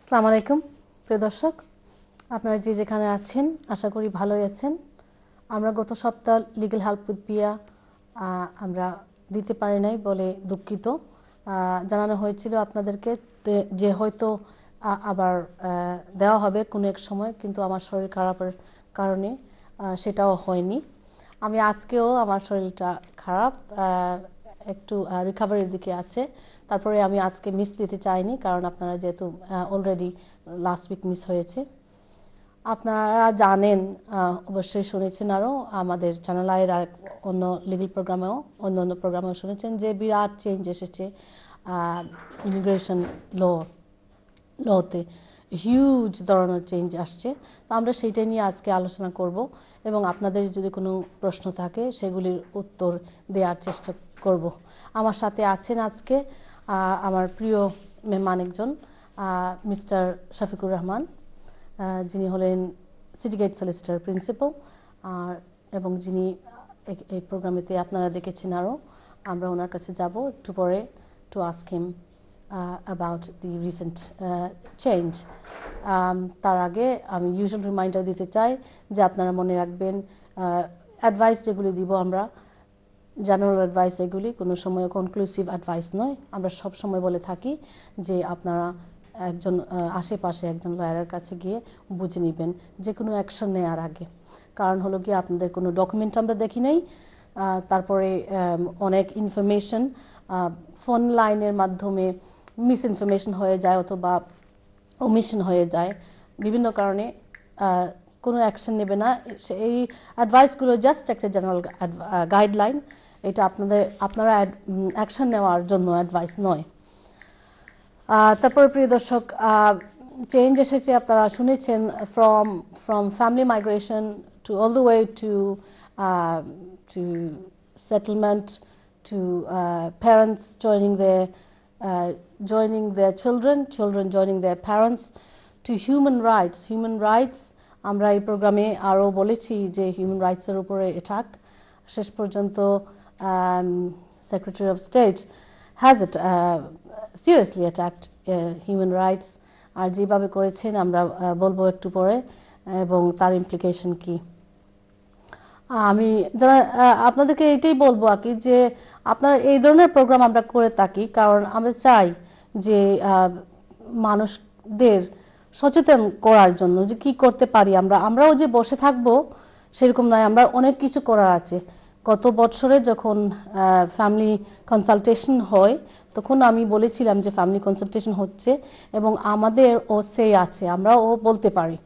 আসসালামু আলাইকুম প্রিয় দর্শক, আপনারা যে যেখানে আছেন আশা করি ভালোই আছেন। আমরা গত সপ্তাহ লিগ্যাল হেল্প উইথ পিয়া আমরা দিতে পারি নাই বলে দুঃখিত। জানানো হয়েছিল আপনাদেরকে যে হয়তো আবার দেওয়া হবে কোনো এক সময়, কিন্তু আমার শরীর খারাপের কারণে সেটাও হয়নি। আমি আজকেও আমার শরীরটা খারাপ, একটু রিকভারির দিকে আছে, তারপরে আমি আজকে মিস দিতে চাইনি, কারণ আপনারা যেহেতু অলরেডি লাস্ট উইক মিস হয়েছে। আপনারা জানেন, অবশ্যই শুনেছেন, আরও আমাদের চ্যানেল আয়ের আর অন্য লিগ্যাল প্রোগ্রামেও অন্য প্রোগ্রামেও শুনেছেন যে বিরাট চেঞ্জ এসেছে ইমিগ্রেশন লতে, হিউজ ধরনের চেঞ্জ আসছে। তো আমরা সেইটা নিয়ে আজকে আলোচনা করব এবং আপনাদের যদি কোনো প্রশ্ন থাকে সেগুলির উত্তর দেওয়ার চেষ্টা করব। আমার সাথে আছেন আজকে আমার প্রিয় মেহমান একজন, মিস্টার শফিকুর রহমান, যিনি হলেন সিটি গেট সলিসিটর প্রিন্সিপাল, এবং যিনি এই প্রোগ্রামেতে আপনারা দেখেছেন। আরও আমরা ওনার কাছে যাব একটু পরে to ask him about the recent change. তার আগে আমি ইউজুয়াল রিমাইন্ডার দিতে চাই যে আপনারা মনে রাখবেন, অ্যাডভাইস যেগুলি দিব আমরা জেনারেল অ্যাডভাইস, এগুলি কোনো সময় কনক্লুসিভ অ্যাডভাইস নয়। আমরা সব সময় বলে থাকি যে আপনারা একজন আশেপাশে একজন লয়ারের কাছে গিয়ে বুঝে নেবেন যে কোনো অ্যাকশন নেওয়ার আগে। কারণ হলো কি, আপনাদের কোনো ডকুমেন্ট আমরা দেখি নাই, তারপরে অনেক ইনফরমেশন ফোন লাইনের মাধ্যমে মিস ইনফরমেশন হয়ে যায় অথবা ওমিশন হয়ে যায়, বিভিন্ন কারণে কোনো অ্যাকশন নেবে না। এই অ্যাডভাইসগুলো জাস্ট একটা জেনারেল গাইডলাইন, এটা আপনারা অ্যাকশন নেওয়ার জন্য অ্যাডভাইস নয়। তারপর প্রিয় দর্শক, চেঞ্জ এসেছে আপনারা শুনেছেন, from family migration to all the way to settlement, to parents joining their children joining their parents, to human rights. আমরা এই প্রোগ্রামে আরও বলেছি যে হিউম্যান রাইটসের উপরে অ্যাটাক, শেষ পর্যন্ত secretary of state has it seriously attacked human rights, আর যেভাবে করেছেন আমরা বলবো একটু পরে, এবং তার ইমপ্লিকেশন কি। আমি যারা আপনাদেরকে এটাই বলবো আর কি, যে আপনারা এই ধরনের প্রোগ্রাম আমরা করে থাকি কারণ আমরা চাই যে মানুষদের সচেতন করার জন্য যে কি করতে পারি আমরাও যে বসে থাকবো সেরকম নয়, আমরা অনেক কিছু করার আছে। গত বছরে যখন ফ্যামিলি কনসালটেশন হয় তখন আমি বলেছিলাম যে ফ্যামিলি কনসালটেশন হচ্ছে এবং আমাদের সে আছে, আমরাও বলতে পারি।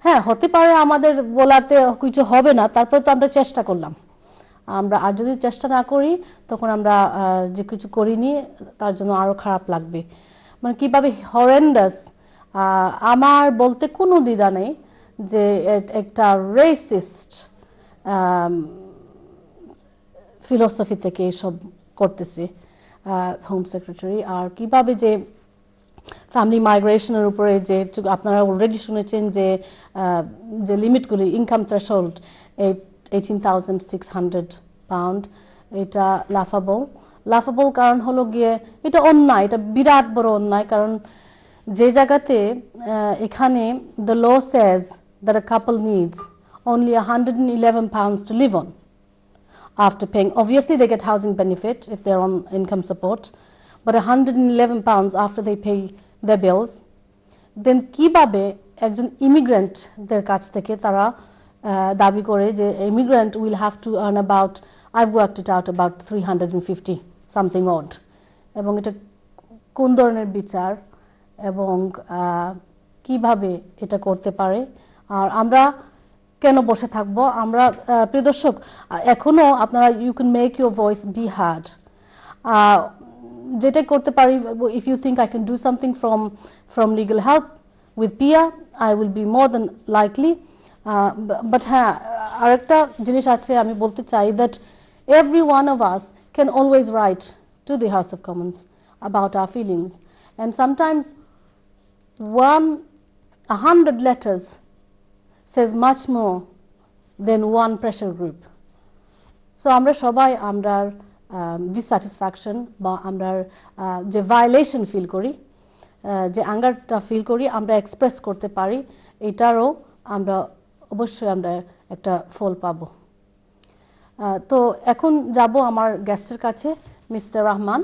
হ্যাঁ, হতে পারে আমাদের বলাতে কিছু হবে না, তারপরে তো আমরা চেষ্টা করলাম। আর যদি চেষ্টা না করি তখন আমরা যে কিছু করিনি তার জন্য আরও খারাপ লাগবে। মানে কীভাবে হরেন্ডাস, আমার বলতে কোনো দ্বিধা নেই যে একটা রেসিস্ট ফিলোসফি থেকে এসব করতেছে হোম সেক্রেটারি। আর কিভাবে যে ফ্যামিলি মাইগ্রেশনের উপরে যে আপনারা অলরেডি শুনেছেন যে লিমিটগুলি, ইনকাম থ্রেশহোল্ড 18,600 পাউন্ড, এটা লাফাবল। কারণ হলো গিয়ে এটা অন্যায়, এটা বিরাট বড় অন্যায়। কারণ যে জায়গাতে এখানে the law says that a couple needs only 111 pounds to live on after paying, obviously they get housing benefit if they're on income support, but 111 pounds after they pay their bills, then কিভাবে একজন ইমিগ্রেন্টদের কাছ থেকে তারা দাবি করে যে immigrant will have to earn about, I've worked it out, about 350 something odd, এবং এটা কোন ধরনের বিচার এবং কিভাবে এটা করতে পারে। আর আমরা কেন বসে থাকবো? আমরা প্রিয় দর্শক, এখনো আপনারা you can make your voice be heard. যেটা করতে পারি, if you think I can do something from legal help with PIA, I will be more than likely. But হ্যাঁ, আরেকটা জিনিস আছে আমি বলতে চাই, that every one of us can always write to the House of Commons about our feelings, and sometimes 100 letters says much more than one pressure group. So আমরা সবাই dissatisfaction বা আমরা যে ভায়োলেশন ফিল করি যে আঙ্গারটা ফিল করি আমরা express করতে পারি, এটারও আমরা অবশ্যই আমরা একটা ফল পাবো। তো এখন যাব আমার গেস্টের কাছে, mister Rahman.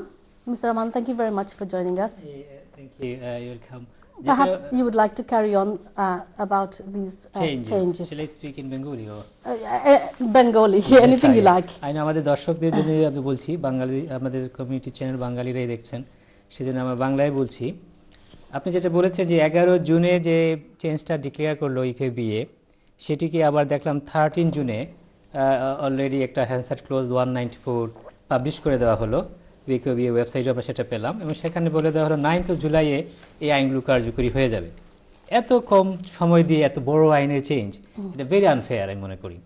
Mr. Rahman, thank you very much for joining us. Thank you. You're welcome. Perhaps you would like to carry on about these changes. Shall I speak in Bengali or? Bengali, anything you like. I know আমাদের দর্শকদের জন্য আমি বলছি, বাঙালি আমাদের community channel বাঙালিরাই দেখছেন, সেজন্য আমরা বাংলায় বলছি। আপনি যেটা বলেছেন যে 11 জুনে যে চেঞ্জটা ডিক্লেয়ার করলো ইউকেবিএ, সেটিকে আবার দেখলাম 13 জুনে অলরেডি একটা হ্যান্ডসার ক্লোজ 194 পাবলিশ করে দেওয়া হলো। ইউকেবিএ ওয়েবসাইটে আমরা সেটা পেলাম এবং সেখানে বলে দেওয়া হলো 9 জুলাইয়ে এই আইনগুলো কার্যকরী হয়ে যাবে। এত কম সময় দিয়ে এত বড় আইনের চেঞ্জ, এটা ভেরি আনফেয়ার আমি মনে করি।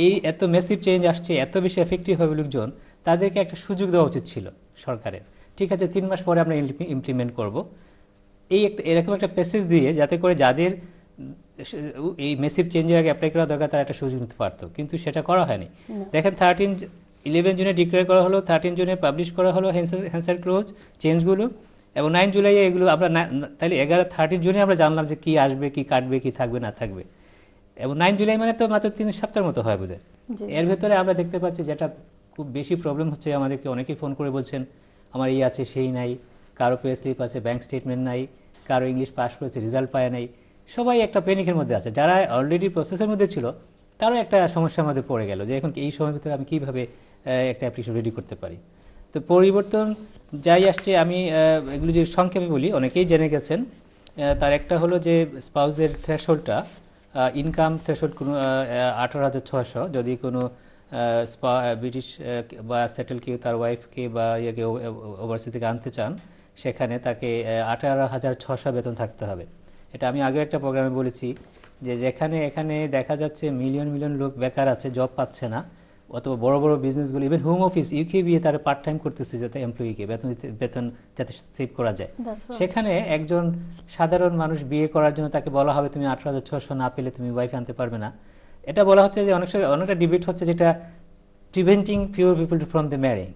এই এত মেসিভ চেঞ্জ আসছে, এত বেশি এফেক্টিভ হবে লোকজন, তাদেরকে একটা সুযোগ দেওয়া উচিত ছিল সরকারের। ঠিক আছে, 3 মাস পরে আমরা ইমপ্লিমেন্ট করব, এরকম একটা প্যাসেজ দিয়ে, যাতে করে যাদের এই মেসিভ চেঞ্জের আগে অ্যাপ্লাই করা দরকার তারা একটা সুযোগ নিতে পারতো, কিন্তু সেটা করা হয়নি। দেখেন 11 জুনে ডিক্লেয়ার করা হলো, 13 জুনে পাবলিশ করা হলো হ্যান্সার ক্লোজ চেঞ্জগুলো, এবং 9 জুলাইয়ে এগুলো আমরা তাহলে 13 জুনে আমরা জানলাম যে কি আসবে, কি কাটবে, কি থাকবে না থাকবে, এবং 9 জুলাই মানে তো মাত্র 3 সপ্তাহের মতো হয় বোধহয়। এর ভেতরে আমরা দেখতে পাচ্ছি যেটা খুব বেশি প্রবলেম হচ্ছে, আমাদেরকে অনেকেই ফোন করে বলছেন আমার এই আছে সেই নাই, কারো পে স্লিপ আছে, ব্যাংক স্টেটমেন্ট নাই, কারো ইংলিশ পাস করেছে রেজাল্ট পায় নাই, সবাই একটা প্যানিকের মধ্যে আছে। যারা অলরেডি প্রসেসের মধ্যে ছিল তারও একটা সমস্যার মধ্যে পড়ে গেল যে এখন এই সময়ের ভিতরে আমি কীভাবে একটা অ্যাপ্লিকেশন রেডি করতে পারি। তো পরিবর্তন যাই আসছে, আমি এগুলো যে সংক্ষেপে বলি, অনেকেই জেনে গেছেন। তার একটা হলো যে স্পাউসের থ্রেশহোল্ডটা, ইনকাম থ্রেশহোল্ড কোনো 18,600, যদি কোনো ব্রিটিশ বা সেটেল কেউ তার ওয়াইফকে বা ইয়েকে ওভারসি থেকে আনতে চান, সেখানে তাকে 18,600 বেতন থাকতে হবে। এটা আমি আগে একটা প্রোগ্রামে বলেছি যে এখানে দেখা যাচ্ছে মিলিয়ন মিলিয়ন লোক বেকার আছে, জব পাচ্ছে না, অথবা বড় বড় বিজনেসগুলো, ইভেন হোম অফিস ইউকেবিএ তারা পার্ট টাইম করতেছে যাতে এমপ্লয়িকে বেতন যাতে সেভ করা যায়। সেখানে একজন সাধারণ মানুষ বিয়ে করার জন্য তাকে বলা হবে তুমি 18,600 না পেলে তুমি ওয়াইফ আনতে পারবে না। এটা বলা হচ্ছে যে অনেকটা ডিবেট হচ্ছে, যেটা preventing pure people from the ম্যারিং।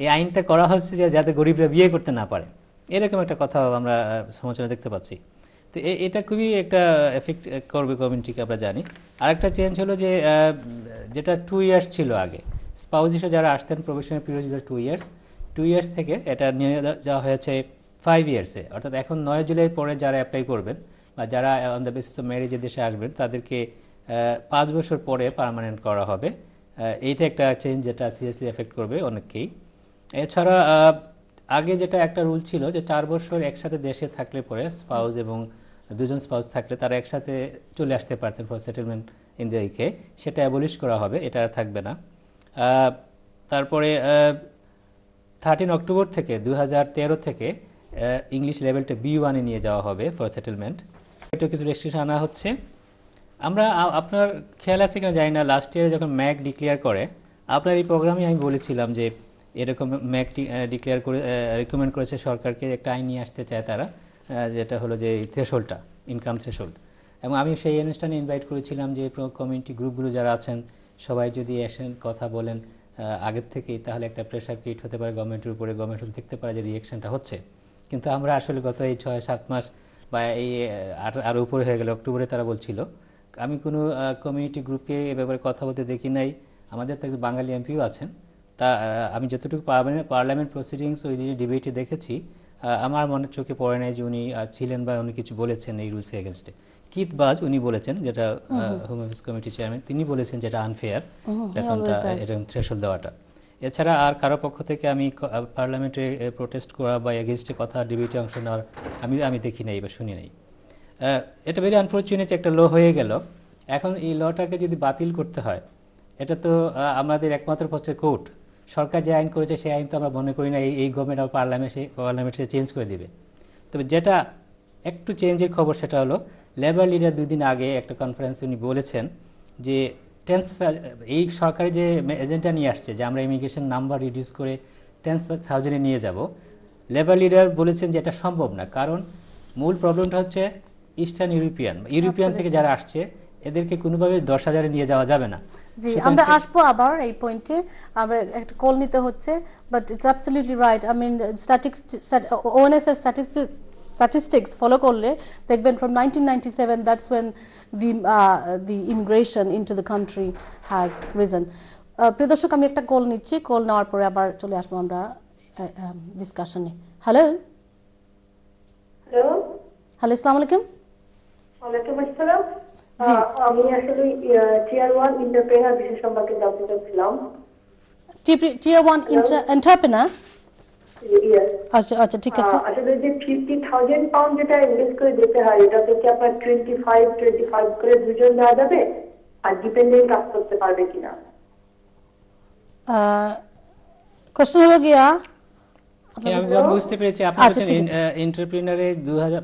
এই আইনটা করা হচ্ছে যে যাতে গরিবরা বিয়ে করতে না পারে, এরকম একটা কথা আমরা সমালোচনা দেখতে পাচ্ছি। তো এটা খুবই একটা এফেক্ট করবে কমিউনিটিকে, আমরা জানি। আরেকটা চেঞ্জ হলো যে যেটা 2 ইয়ার্স ছিল আগে, স্পাউস হিসেবে যারা আসতেন প্রফেশনাল পিরিয়ড ছিল 2 ইয়ার্স থেকে এটা নিয়ে যাওয়া হয়েছে 5 ইয়ার্সে। অর্থাৎ এখন 9 জুলাই পরে যারা অ্যাপ্লাই করবেন বা যারা অন দ্য বেসিস অফ ম্যারেজে দেশে আসবেন, তাদেরকে 5 বছর পরে পার্মানেন্ট করা হবে। এইটা একটা চেঞ্জ যেটা সিরিয়াসলি এফেক্ট করবে অনেককেই। এছাড়া আগে যেটা একটা রুল ছিল যে 4 বছর একসাথে দেশে থাকলে পরে স্পাউস এবং দুজন স্পাউস থাকলে তারা একসাথে চলে আসতে পারতেন for settlement in the UK, সেটা অ্যাবলিশ করা হবে, এটা আর থাকবে না। তারপরে 13 অক্টোবর থেকে 2013 থেকে ইংলিশ লেভেলটা B1 এ নিয়ে যাওয়া হবে ফর সেটেলমেন্ট। এটা কিছু রেস্ট্রিকশন আনা হচ্ছে। আমরা আপনার খেয়াল আছে কিনা জানি না, লাস্ট ইয়ারে যখন ম্যাক ডিক্লেয়ার করে, আপনার এই প্রোগ্রামে আমি বলেছিলাম যে এরকম ম্যাক ডিক্লেয়ার করে রিকমেন্ড করেছে সরকারকে একটা আইন নিয়ে আসতে চায় তারা, যেটা হলো যে থ্রেশহোল্ডটা, ইনকাম থ্রেশহোল্ড। এবং আমি সেই অনুষ্ঠানে ইনভাইট করেছিলাম যে কমিউনিটি গ্রুপগুলো যারা আছেন সবাই যদি এসেন কথা বলেন আগের থেকেই, তাহলে একটা প্রেশার ক্রিয়েট হতে পারে গভর্নমেন্টের উপরে, গভর্নমেন্ট দেখতে পারে যে রিয়েকশনটা হচ্ছে। কিন্তু আমরা আসলে গত এই 6-7 মাস বা এই আরও উপরে হয়ে গেল, অক্টোবরে তারা বলছিল, আমি কোনো কমিউনিটি গ্রুপকে এ ব্যাপারে কথা বলতে দেখি নাই। আমাদের তো একজন বাঙালি এমপিও আছেন, তা আমি যতটুকু পার্লামেন্ট প্রসিডিংস ওই দিনে ডিবেটে দেখেছি, আমার মনের চোখে পড়ে নাই যে উনি ছিলেন বা উনি কিছু বলেছেন এই রুলস এগেনস্টে। কিথ বাজ উনি বলেছেন, যেটা হোম অফিস কমিটি চেয়ারম্যান, তিনি বলেছেন যেটা আনফেয়ার বেতনটা এরকম থ্রেশহোল্ড দেওয়াটা। এছাড়া আর কারো পক্ষ থেকে আমি পার্লামেন্টে প্রোটেস্ট করা বা এগেনস্টে কথা ডিবেটে অংশ নেওয়ার আমি দেখি নাই বা শুনি নাই। এটা ভেরি আনফর্চুনেট একটা ল হয়ে গেল। এখন এই লটাকে যদি বাতিল করতে হয়, এটা তো আমাদের একমাত্র পক্ষে কোর্ট, সরকার যে আইন করেছে সেই আইন তো আমরা মনে করি না এই গভর্নমেন্ট আর পার্লামেন্ট সে চেঞ্জ করে দিবে। তবে যেটা একটু চেঞ্জের খবর সেটা হলো লেবার লিডার 2 দিন আগে একটা কনফারেন্সে উনি বলেছেন যে এই সরকারি যে এজেন্ডা নিয়ে আসছে যে আমরা ইমিগ্রেশন নাম্বার রিডিউস করে 10,000-এ নিয়ে যাব, লেবার লিডার বলেছেন যে এটা সম্ভব না, কারণ মূল প্রবলেমটা হচ্ছে ইস্টার্ন ইউরোপিয়ান থেকে যারা আসছে এদেরকে কোনোভাবে 10,000-এ নিয়ে যাওয়া যাবে না। জি, আমরা আসবো আবার এই পয়েন্টে, আমরা একটা কল নিতে হচ্ছে, but it's absolutely right. I mean statistics, ONS এর statistics follow করলে দেখবেন from 1997 that's when the immigration into the country has risen. প্রিয় দর্শক, আমি একটা কল নিচ্ছি, কল নেওয়ার পরে আবার চলে আসবো আমরা ডিসকাশনে। হ্যালো হ্যালো, আসসালামু আলাইকুম। ওয়ালাইকুম আসসালাম। জি। আমি আসলে টিয়ার 1 এন্টারপ্রেনার বিশেষ সম্পর্কে জানতে চাচ্ছিলাম। টিয়ার 1 এন্টারপ্রেনার। ইয়েস। আচ্ছা আচ্ছা, ঠিক আছে। আসলে যে 50,000 পাউন্ড যেটা ইনভেস্ট করে দিতে হয়, এটা থেকে আপনার 25 করে দুজন দেওয়া যাবে, আর ডিপেন্ডেন্ট কাজ করতে পারবে কিনা? কোশ্চেন হলো গিয়া আমি বুঝতে পেরেছি, আপনি আচ্ছা, বলছেন ঠিক আছে। এন্টারপ্রেনারে 2000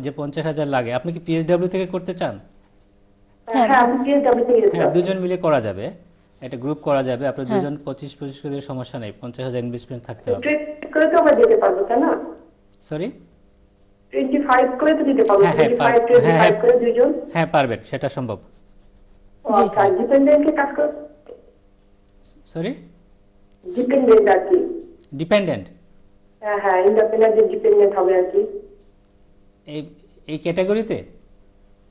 যে 50,000 লাগে, আপনি কি পিএসডব্লিউ থেকে করতে চান? হ্যাঁ, হ্যাঁ, আমি PSW থেকে হ্যাঁ, যাচ্ছি। দুজন মিলে করা যাবে, একটা গ্রুপ করা যাবে। আপনার দুজন 25 করে দিলে সমস্যা নেই, 50,000 ইনভেস্টমেন্ট থাকতে হবে। ট্রেড করে তো আমরা দিতে পারবো, তাই না? সরি, 25 করে তো দিতে পারবো, হ্যাঁ, হ্যাঁ, 25 করে দুজন। হ্যাঁ পারবেন, সেটা সম্ভব। জি। আচ্ছা, ডিপেন্ডেন্টকে কাজ করে, সরি, ডিপেন্ডেন্ট আর কি। ডিপেন্ডেন্ট হ্যাঁ, ইন্ডিপেন্ডেন্ট যে ডিপেন্ডেন্ট হবে আর কি। এই ক্যাটাগরিতে?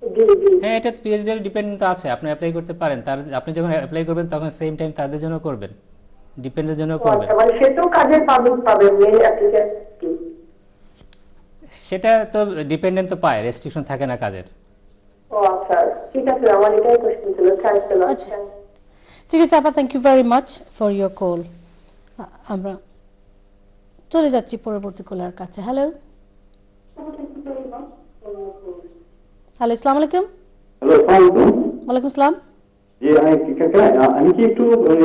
জি জি। হ্যাঁ, এটা পিএইচডি ডিপেন্ডেন্ট আছে, আপনি অ্যাপ্লাই করতে পারেন। তার আপনি যখন অ্যাপ্লাই করবেন তখন সেম টাইম তাদের জন্য করবেন, ডিপেন্ডেন্টের জন্য করবেন। আচ্ছা, মানে সে তো কাজের পাবলিক পাবে, মেল অ্যাপ্লিকেন্ট। সেটা তো ডিপেন্ডেন্ট তো পায়, রেস্ট্রিকশন থাকে না কাজের। ও আচ্ছা, ঠিক আছে, আমার এটাই কোশ্চেন ছিল। Thanks a lot. আচ্ছা। ঠিক আছে আপা, thank you very much for your call. আমরা চলে যাচ্ছি পরবর্তী কলার কাছে। হ্যালো হ্যালো, আসসালামু আলাইকুম। হ্যালো, আসসালামু আলাইকুম। ওয়ালাইকুম আসসালাম। জি, আমি কি একটু ওই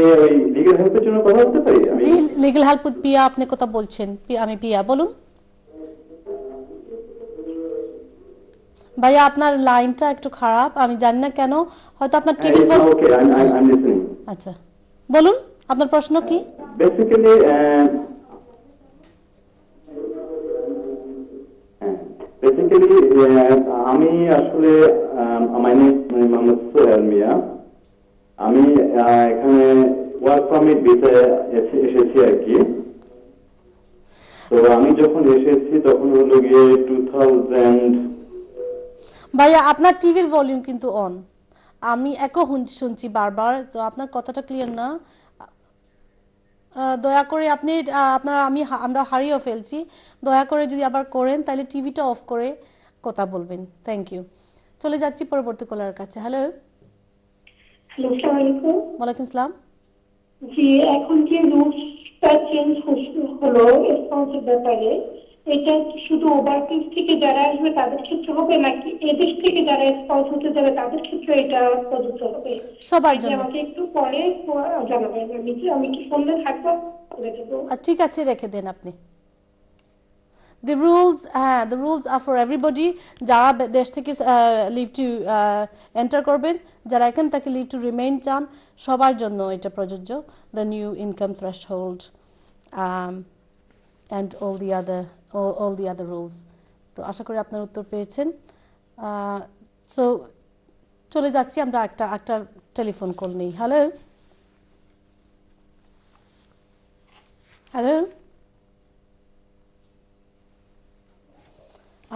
লিগ্যাল হেল্পের জন্য কথা বলতে পারি? জি, লিগ্যাল হেল্প উইথ পিয়া, আপনি কথা বলছেন। আমি পিয়া, বলুন। ভাইয়া, আপনার লাইনটা একটু খারাপ, আমি জানি না কেন, হয়তো আপনার TV phone. Okay, I listening. আচ্ছা, বলুন আপনার প্রশ্ন কি? বেসিক্যালি আমি আসলে আমার নাম মোহাম্মদ সোহেল মিয়া। আমি এখানে ওয়ার্ক পারমিট ভিসায় এসেছি আর কি। তো আমি যখন এসেছি তখন হলো গিয়ে 2000। ভাইয়া, আপনার টিভির ভলিউম কিন্তু অন, আমি একও শুনছি বারবার, তো আপনার কথাটা ক্লিয়ার না। দয়া করে আপনি আমরা হারিয়ে ফেলছি, দয়া করে যদি আবার করেন তাহলে টিভিটা অফ করে কথা বলবেন। Thank you. চলে যাচ্ছি পরবর্তী কলার কাছে। হ্যালো হ্যালো, আসসালামু আলাইকুম। ওয়ালাইকুম আসসালাম। জি, এখন যে রুলসটা চেঞ্জ হলো রেসপন্সের ব্যাপারে, এটা কি শুধু ওভারসিজ থেকে যারা আসবে তাদের ক্ষেত্রে হবে, নাকি এদেশ থেকে যারা রেসপন্স হতে যাবে তাদের ক্ষেত্রে এটা প্রযোজ্য হবে? সবার এটা জন্য। আমাকে একটু পরে জানাবেন। আমি কি ফোনে থাকবো? করে দেবো। ঠিক আছে, রেখে দেন আপনি। The rules are for everybody. যারা দেশ থেকে লিভ টু এন্টার করবেন, যারা এখান থেকে লিভ টু রিমেইন চান, সবার জন্য এটা প্রযোজ্য। The new income threshold and all the other rules. তো আশা করি আপনার উত্তর পেয়েছেন। সো চলে যাচ্ছি আমরা একটা টেলিফোন কল নেই। হ্যালো হ্যালো,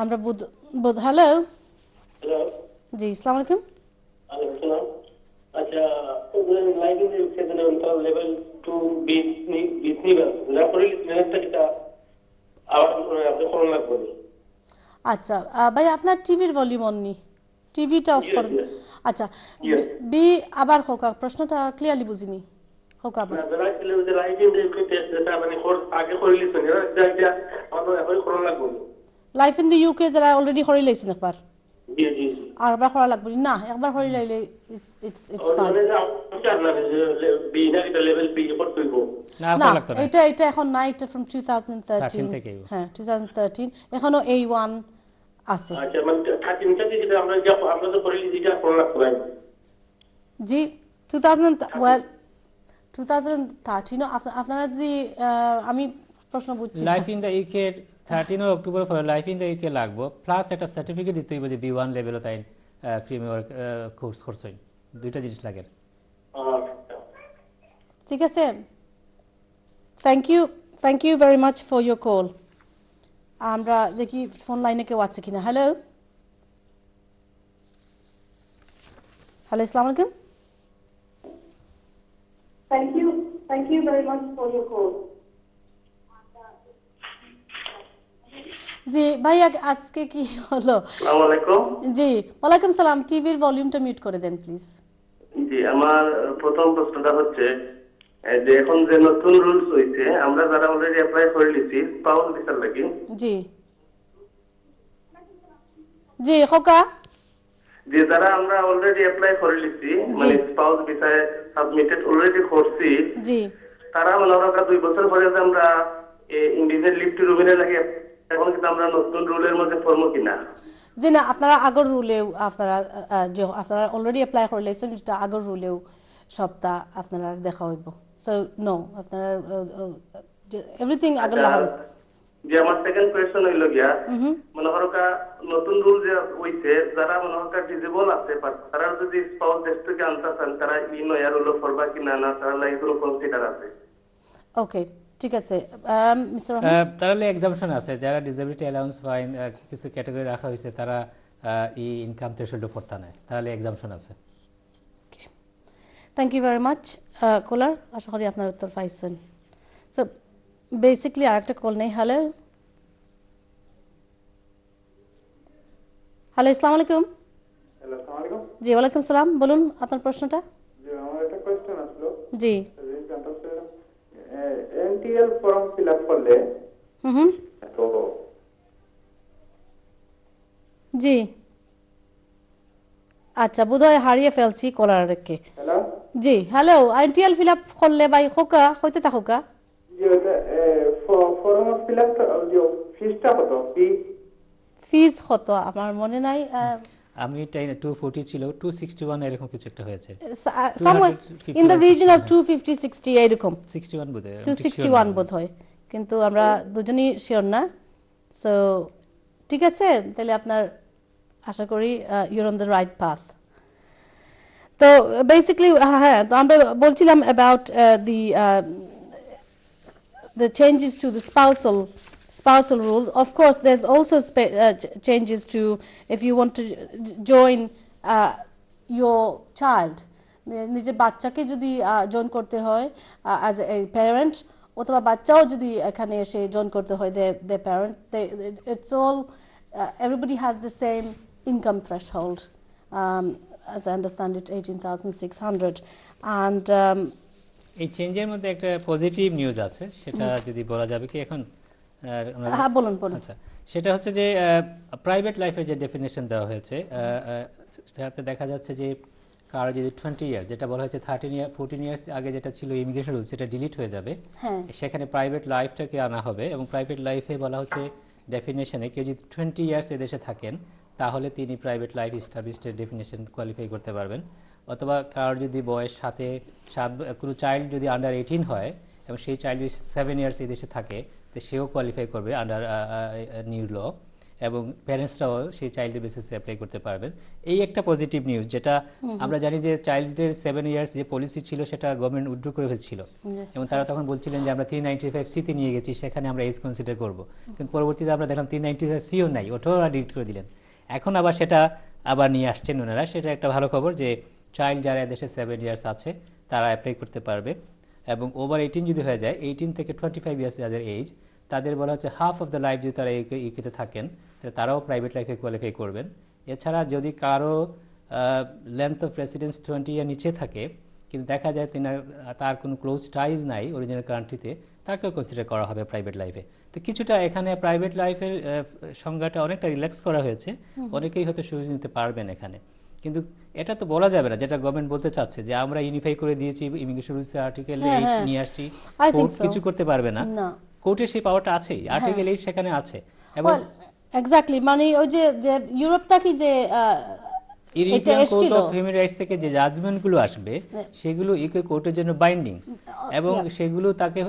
আমরা হ্যালো হ্যালো, জি, আসসালামু আলাইকুম। আসসালাম। আচ্ছা, লাইভ ইন সেজনে উনকা লেভেল 2 বিথনি না করে নেটটা কিটা আবার আপনি কোন লাগবে? আচ্ছা ভাই, আপনার টিভির ভলিউম অন নি, টিভিটা অফ করুন। আচ্ছা, বি আবার হোক, প্রশ্নটা ক্লিয়ারলি বুঝিনি, হোক আবার। না, যারা ছিল যে লাইভ ইন টেস্ট এটা মানে আগে করে লিছেন, এরা যা আমরা এখন কোন লাগবে? লাইফ ইন দ্য ইউকে যারা অলরেডি হরি লাইছেন একবার, জি জি। আর একবার হরা লাগবে না, একবার হরি লাইলে ইটস ফাইন। মানে আপনার বি না এটা লেভেল বি করতে হইব না, না, আপনার লাগতো না। এটা এখন না, এটা ফ্রম 2013 থেকেই। হ্যাঁ 2013, এখনো A1 আছে। আচ্ছা, মানে 13 থেকে যেটা আমরা তো করে লিছি এটা কোন লাগবে? জি 2013 আপনারা যদি আমি প্রশ্ন বুঝছি। Life in the UK 13 October পরে লাইফ ইন দ্য ইউকে লাগবো, প্লাস একটা সার্টিফিকেট দিতে হইব যে B1 লেভেলও তাই ফ্রেমওয়ার্ক কোর্স করছেন, দুইটা জিনিস লাগে। ঠিক আছে, thank you very much for your call. আমরা দেখি ফোন লাইনে কেউ আছে কিনা। হ্যালো হ্যালো, আসসালামু আলাইকুম। Thank you very much for your call. জি ভাইয়া, আজকে কি হলো? আসসালামু আলাইকুম। জি ওয়ালাইকুম সালাম। টিভির ভলিউমটা মিউট করে দেন প্লিজ। জি, আমার প্রথম প্রশ্নটা হচ্ছে যে এখন যে নতুন রুলস হয়েছে, আমরা যারা অলরেডি অ্যাপ্লাই করে নিছি স্পাউস ভিসার লাগি, জি জি খোকা, যে যারা আমরা অলরেডি অ্যাপ্লাই করে নিছি মানে স্পাউস ভিসায় সাবমিটেড অলরেডি করছি, জি তারা মনে হয় 2 বছর পরে যে আমরা ইন্ডিভিজুয়াল লিভ টু রিমেইনের লাগে এখন কিন্তু আমরা নতুন রুলের মধ্যে পড়বো কিনা? জি না, আপনারা আগর রুলেও আপনারা যে আপনারা অলরেডি অ্যাপ্লাই করে লাইছেন, এটা আগর রুলেও সবটা আপনারা দেখা হইব। সো নো, আপনারা এভরিথিং আগর লাগান। যে আমার সেকেন্ড কোয়েশ্চন হইল গিয়া, মনে করো নতুন রুল যে হইছে, যারা মনে করো ডিজেবল আছে তারা যদি স্পাউস দেশ থেকে আনতে চান, তারা ই নয়া রুল ফরবা কিনা না, তারা লাগে কোনো কনসিডার আছে? ওকে ঠিক আছে মিস্টার তাহলে এক্সাম্পশন আছে, যারা ডিসেবিলিটি অ্যালাউন্স ফাইন কিছু ক্যাটাগরি রাখা হয়েছে তারা এই ইনকাম থ্রেশহোল্ড পড়তা নেয়, তাহলে এক্সাম্পশন আছে। থ্যাংক ইউ ভেরি মাচ কোলার, আশা করি আপনার উত্তর পাইছেন। সো বেসিকলি আরেকটা কল নেই। হ্যালো হ্যালো, আসসালামু আলাইকুম। হ্যালো, আসসালামু আলাইকুম। জি ওয়ালাইকুম সালাম, বলুন আপনার প্রশ্নটা। জি, আমার একটা কোয়েশ্চেন আসলো। জি এনটিএল ফর্ম ফিল আপ করলে হুম তো জি আচ্ছা, বোধহয় হারিয়ে ফেলছি কলারকে। হ্যালো, জি হ্যালো, আইটিএল ফিল আপ করলে ভাই খোকা হইতে থাকুকা। জি ওটা ফর্ম ফিল আপ যে ফিসটা কত? ফিজ কত আমার মনে নাই, আমি এটা 240 ছিল, 261 এরকম কিছু একটা হয়েছে, somewhere in the region of 250-60 এরকম, 61 বোধহয়, 261 বোধ হয়, কিন্তু আমরা দুজনই শিওর না। সো ঠিক আছে, তাহলে আপনার আশা করি your on the right path. তো বেসিক্যালি হ্যাঁ, তো আমরা বলছিলাম about the changes to the spousal rule. Of course, there's also changes to if you want to join your child. নিজের বাচ্চাকে যদি জয়েন করতে হয় অ্যাজ এ প্যারেন্ট, অথবা বাচ্চাও যদি এখানে এসে জয়েন করতে হয় the parent, it's all everybody has the same income threshold. As I understand it, 18,600. And এই চেঞ্জের মধ্যে একটা পজিটিভ নিউজ আছে, সেটা যদি বলা যাবে কি এখন? হ্যাঁ বলুন বলুন। আচ্ছা, সেটা হচ্ছে যে প্রাইভেট লাইফের যে ডেফিনেশন দেওয়া হয়েছে, সেটাতে দেখা যাচ্ছে যে কারো যদি 20 ইয়ার, যেটা বলা হয়েছে 14 ইয়ার্স আগে যেটা ছিল ইমিগ্রেশন রুল, সেটা ডিলিট হয়ে যাবে, সেখানে প্রাইভেট লাইফটাকে আনা হবে। এবং প্রাইভেট লাইফে বলা হচ্ছে ডেফিনেশনে কেউ যদি 20 ইয়ার্স এদেশে থাকেন, তাহলে তিনি প্রাইভেট লাইফ এস্টাবলিশডের ডেফিনেশন কোয়ালিফাই করতে পারবেন। অথবা কারোর যদি বয়স কোনো চাইল্ড যদি আন্ডার 18 হয় এবং সেই চাইল্ড যদি 7 ইয়ার্স এই দেশে থাকে, তো সেও কোয়ালিফাই করবে আন্ডার নিউ ল, এবং প্যারেন্টসরাও সেই চাইল্ডের বেসিসে অ্যাপ্লাই করতে পারবেন। এই একটা পজিটিভ নিউজ, যেটা আমরা জানি যে চাইল্ডদের 7 ইয়ার্স যে পলিসি ছিল সেটা গভর্নমেন্ট উইথড্র করে ফেলছিল, এবং তারা তখন বলছিলেন যে আমরা 395C-তে নিয়ে গেছি, সেখানে আমরা এজ কনসিডার করব। কিন্তু পরবর্তীতে আমরা দেখলাম 395C-ও নাই, ওটাও ডিলিট করে দিলেন। এখন আবার সেটা আবার নিয়ে আসছেন ওনারা, সেটা একটা ভালো খবর যে চাইল্ড যারা দেশে 7 ইয়ার্স আছে তারা অ্যাপ্লাই করতে পারবে। এবং ওভার 18 যদি হয়ে যায়, 18 থেকে 25 ইয়ার্স যাদের এজ, তাদের বলা হচ্ছে হাফ অফ দ্য লাইফ যদি তারা ইউকেতে থাকেন, তাহলে তারাও প্রাইভেট লাইফে কোয়ালিফাই করবেন। এছাড়া যদি কারো লেন্থ অফ রেসিডেন্স 20 ইয়ার নিচে থাকে, কিন্তু দেখা যায় তার কোনো ক্লোজ টাইজ নাই অরিজিনাল কান্ট্রিতে, তাকেও কনসিডার করা হবে প্রাইভেট লাইফে। তো কিছুটা এখানে প্রাইভেট লাইফের সংজ্ঞাটা অনেকটা রিল্যাক্স করা হয়েছে, অনেকেই হয়তো সুযোগ নিতে পারবেন এখানে। কিন্তু এটা তো বলা যাবে না, যেটা গভর্নমেন্ট বলতে চাচ্ছে যে আমরা ইউনিফাই করে দিয়েছি, ইমিগ্রেশন রুলস আর্টিকেল 8 নিয়ে আসছি, কোর্ট কিছু করতে পারবে না। কোর্টের সেই পাওয়ারটা আছেই, আর্টিকেল 8 সেখানে আছে। এবং এক্স্যাক্টলি, মানে ওই যে ইউরোপটা কি যে European court of human rights থেকে যে জাজমেন্টগুলো আসবে, সেগুলো ইউকে কোর্টের জন্য বাইন্ডিং, এবং সেগুলো তাকে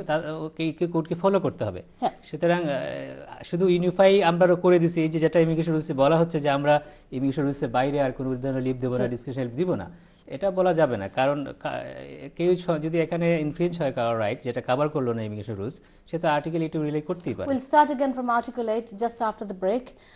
ইউকে কোর্টকে ফলো করতে হবে। সুতরাং শুধু ইউনিফাই আমরা করে দিছি, যে যেটা ইমিগ্রেশন রুলসে বলা হচ্ছে যে আমরা ইমিগ্রেশন রুলসের বাইরে আর কোনো ধরনের লিভ দেবো না, ডিসক্রিপশন দিব না, এটা বলা যাবে না, কারণ কেউ যদি এখানে ইনফ্রিঞ্জ হয় কারোর রাইট, যেটা কভার করলো না ইমিগ্রেশন রুলস, সে তো আর্টিকেল 8 রিলে করতেই পারে। We'll start again from Article 8 just after the break.